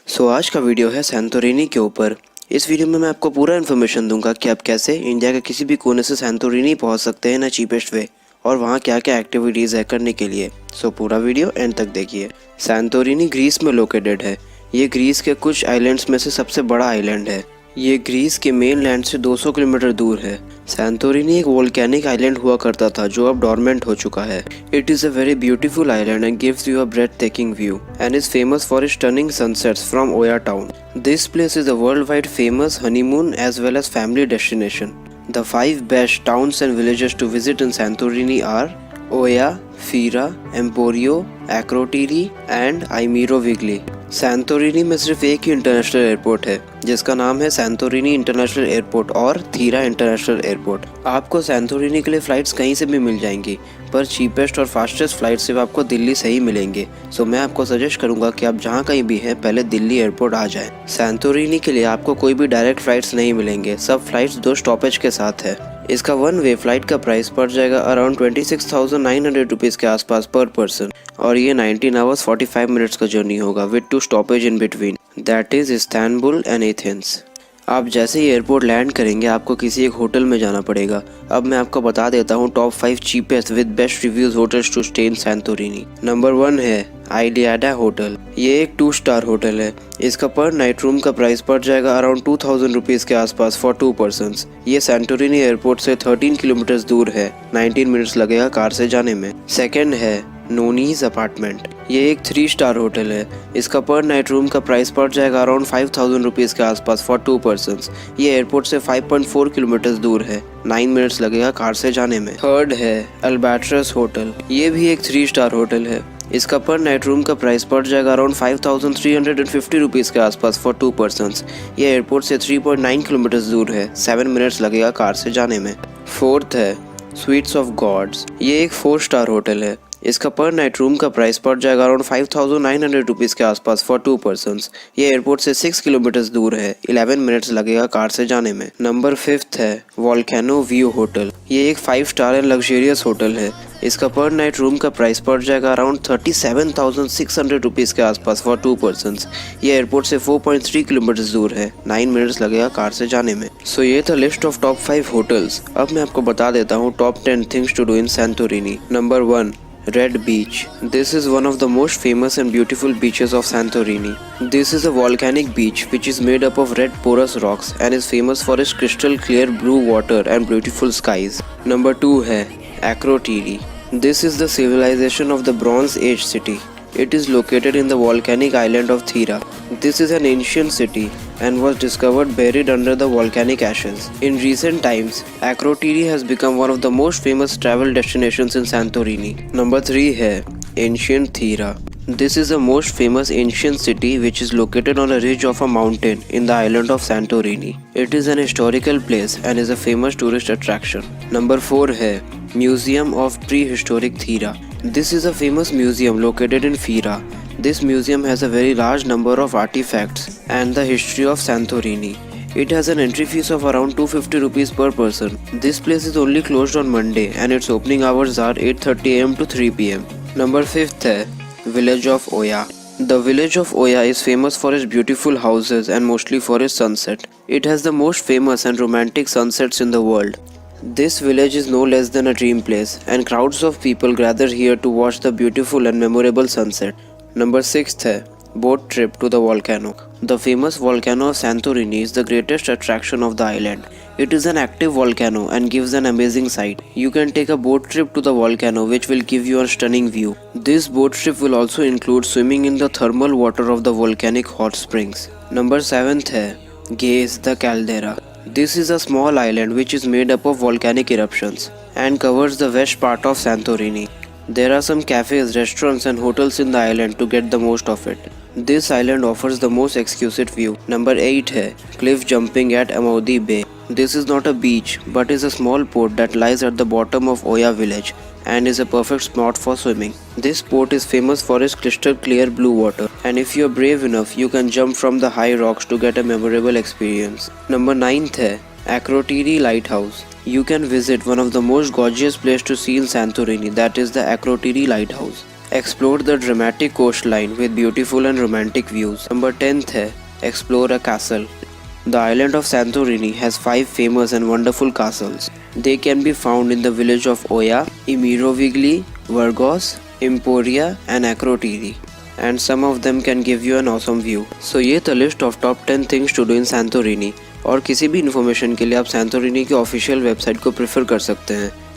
आज का वीडियो है सैंटोरिनी के ऊपर। इस वीडियो में मैं आपको पूरा इन्फॉर्मेशन दूंगा कि आप कैसे इंडिया के किसी भी कोने से सैंटोरिनी पहुंच सकते हैं ना चीपेस्ट वे, और वहां क्या क्या एक्टिविटीज़ है करने के लिए। पूरा वीडियो एंड तक देखिए। सैंटोरिनी ग्रीस में लोकेटेड है। ये ग्रीस के कुछ आइलैंड्स में से सबसे बड़ा आइलैंड है। ये ग्रीस के मेन लैंड से 200 किलोमीटर दूर है। सैंटोरिनी एक वोल्केनिक आइलैंड हुआ करता था जो अब डॉर्मेंट हो चुका है। It is a very beautiful island and gives you a breathtaking view and is famous for its stunning sunsets from Oya town. This place is a worldwide famous honeymoon as well as family destination. The 5 best towns and villages to visit in Santorini are Oya, Fira, Emporio, Akrotiri and Imirovigli. Santorini में सिर्फ एक ही international airport है जिसका नाम है Santorini international airport और theta international airport. आपको Santorini के लिए फ़्लाइट्स कहीं से भी मिल जाएंगी, पर चीपेस्ट और फास्टेस्ट फ्लाइट सिर्फ आपको दिल्ली से ही मिलेंगे। मैं आपको सजेस्ट करूंगा कि आप जहां कहीं भी हैं पहले दिल्ली एयरपोर्ट आ जाएं। सैंटोरिनी के लिए आपको कोई भी डायरेक्ट फ्लाइट्स नहीं मिलेंगे, सब फ्लाइट्स 2 स्टॉपेज के साथ है। इसका 1 वे फ्लाइट का प्राइस पड़ जाएगा अराउंड 26,900 रुपीज़ के आसपास पर पर्सन, और ये 19 आवर्स 45 मिनट्स का जर्नी होगा with 2 stoppage in between, that is Istanbul and Athens. आप जैसे ही एयरपोर्ट लैंड करेंगे आपको किसी एक होटल में जाना पड़ेगा। अब मैं आपको बता देता हूँ top 5 cheapest with best reviews hotels to stay in Santorini. Number 1 है आइडियाडा होटल। ये एक 2 स्टार होटल है। इसका पर नाइट रूम का प्राइस पड़ जाएगा अराउंड 2000 रुपीज़ के आसपास फॉर 2 पर्सन्स। ये सैंटोरिनी एयरपोर्ट से 13 किलोमीटर दूर है, 19 मिनट्स लगेगा कार से जाने में। सेकेंड है नोनीज अपार्टमेंट। ये एक 3 स्टार होटल है। इसका पर नाइट रूम का प्राइस पड़ जाएगा अराउंड 5000 रुपीज़ के आसपास फॉर 2 पर्सन्स। ये एयरपोर्ट से 5.4 किलोमीटर दूर है, 9 मिनट्स लगेगा कार से जाने में। थर्ड है अल्बाट्रस होटल। ये भी एक 3 स्टार होटल है। इसका पर नाइट रूम का प्राइस पड़ जाएगा अराउंड 5350 रुपीज़ के आसपास फॉर 2 पर्सन्स। ये एयरपोर्ट से 3.9 किलोमीटर दूर है, 7 मिनट्स लगेगा कार से जाने में। फोर्थ है स्वीट्स ऑफ गॉड्स। ये एक 4 स्टार होटल है। इसका पर नाइट रूम का प्राइस पड़ जाएगा अराउंड 5900 रुपीज़ के आसपास फॉर 2 पर्सन्स। ये एयरपोर्ट से 6 किलोमीटर दूर है, 11 मिनट्स लगेगा कार से जाने में। नंबर 5 है वोल्केनो व्यू होटल। ये एक 5 स्टार एंड लग्जरियस होटल है। इसका पर नाइट रूम का प्राइस पड़ जाएगा अराउंड 37,600 रुपीज़ के आसपास फॉर 2 पर्सन्स। ये एयरपोर्ट से 4.3 किलोमीटर दूर है, 9 मिनट्स लगेगा कार से जाने में। ये था लिस्ट ऑफ टॉप 5 होटल्स। अब मैं आपको बता देता हूँ top 10 things to do in Santorini. Number 1 Red Beach. This is one of the most famous and beautiful beaches of Santorini. This is a volcanic beach which is made up of red porous rocks and is famous for its crystal clear blue water and beautiful skies. Number 2 है Akrotiri. This is the civilization of the Bronze Age city. It is located in the volcanic island of Thira. This is an ancient city and was discovered buried under the volcanic ashes. In recent times, Akrotiri has become one of the most famous travel destinations in Santorini. Number 3 है Ancient Thira. This is the most famous ancient city which is located on a ridge of a mountain in the island of Santorini. It is an historical place and is a famous tourist attraction. Number 4 है Museum of Prehistoric Thira. This is a famous museum located in Fira. This museum has a very large number of artifacts and the history of Santorini. It has an entry fees of around 250 rupees per person. This place is only closed on Monday and its opening hours are 8:30 am to 3 pm. Number 5 है Village of Oya. The village of Oya is famous for its beautiful houses and mostly for its sunset. It has the most famous and romantic sunsets in the world. This village is no less than a dream place and crowds of people gather here to watch the beautiful and memorable sunset. Number 6 है Boat Trip to the Volcano. The famous volcano of Santorini is the greatest attraction of the island. It is an active volcano and gives an amazing sight. You can take a boat trip to the volcano which will give you a stunning view. This boat trip will also include swimming in the thermal water of the volcanic hot springs. Number 7 है Gaze the Caldera. This is a small island which is made up of volcanic eruptions and covers the west part of Santorini. There are some cafes, restaurants and hotels in the island to get the most of it. This island offers the most exquisite view. Number 8 है Cliff Jumping at Amaudi Bay. This is not a beach but is a small port that lies at the bottom of Oya village and is a perfect spot for swimming. This port is famous for its crystal clear blue water, and if you are brave enough you can jump from the high rocks to get a memorable experience. Number 9 है Akrotiri Lighthouse. You can visit one of the most gorgeous places to see in Santorini, that is the Akrotiri Lighthouse. Explore the dramatic coastline with beautiful and romantic views. Number 10 है explore a castle. The island of Santorini has 5 famous and wonderful castles. They can be found in the village of Oia, Imirovigli, Vargos, Emporia and Akrotiri. And some of them can give you an awesome view. So ये था list of top 10 things to do in Santorini. और किसी भी information के लिए आप Santorini की official website को प्रेफर कर सकते हैं।